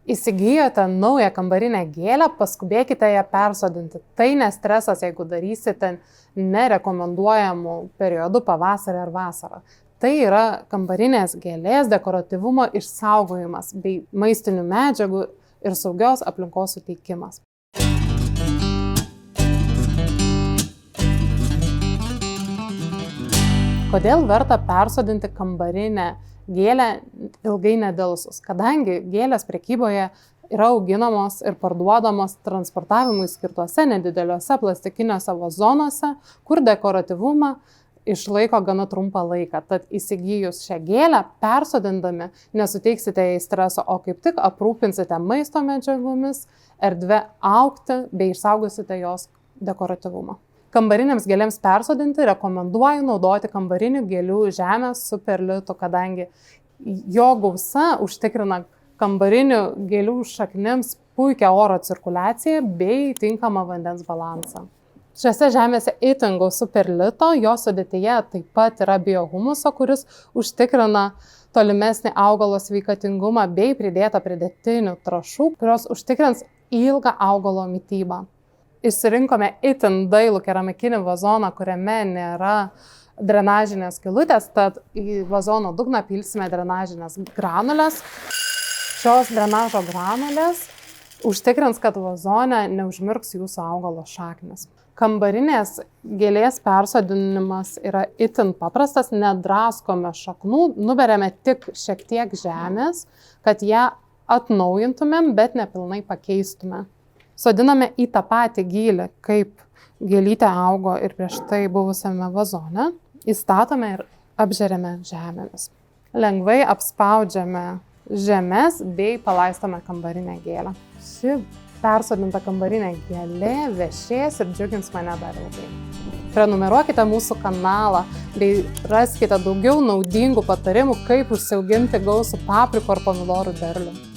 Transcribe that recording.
Įsigijote naują kambarinę gėlę, paskubėkite ją persodinti. Tai nestresas, jeigu darysite nerekomenduojamų periodų pavasarį ar vasarą. Tai yra kambarinės gėlės dekoratyvumo išsaugojimas bei maistinių medžiagų ir saugios aplinkos suteikimas. Kodėl verta persodinti kambarinę gėlę ilgai nedėlsus? Kadangi gėlės prekyboje yra auginamos ir parduodamos transportavimui skirtuose nedideliuose plastikiniuose vazonuose, kur dekoratyvumą išlaiko gana trumpą laiką. Tad įsigijus šią gėlę, persodindami, nesuteiksite jai streso, o kaip tik aprūpinsite maisto medžiagomis, erdvę augti bei išsaugosite jos dekoratyvumą. Kambarinėms gėlėms persodinti rekomenduoju naudoti kambarinių gėlių žemės su perlitu, kadangi jo gausa užtikrina kambarinių gėlių šaknims puikią oro cirkuliaciją bei tinkamą vandens balansą. Šiose žemėse itin gausu perlito, jo sudėtyje taip pat yra biohumuso, kuris užtikrina tolimesnį augalo sveikatingumą bei pridėta pridėtinių trąšų, kurios užtikrins ilgą augalo mitybą. Išsirinkome itin dailų keramikinį vazoną, kuriame nėra drenažinės skylutės, tad į vazono dugną pilsime drenažinės granulės. Šios drenažo granulės užtikrins, kad vazone neužmirks jūsų augalo šaknis. Kambarinės gėlės persodinimas yra itin paprastas, nedraskome šaknų, nuberiame tik šiek tiek žemės, kad ją atnaujintumėm, bet nepilnai pakeistume. Sodiname į tą patį gylį, kaip gėlytė augo ir prieš tai buvusiame vazone, įstatome ir apžeriame žemėmis. Lengvai apspaudžiame žemes bei palaistome kambarinę gėlę. Ši persodinta kambarinė gėlė vešės ir džiugins mane dar ilgai. Prenumeruokite mūsų kanalą bei raskite daugiau naudingų patarimų, kaip užsiauginti gausų paprikų ar pomidorų derlių.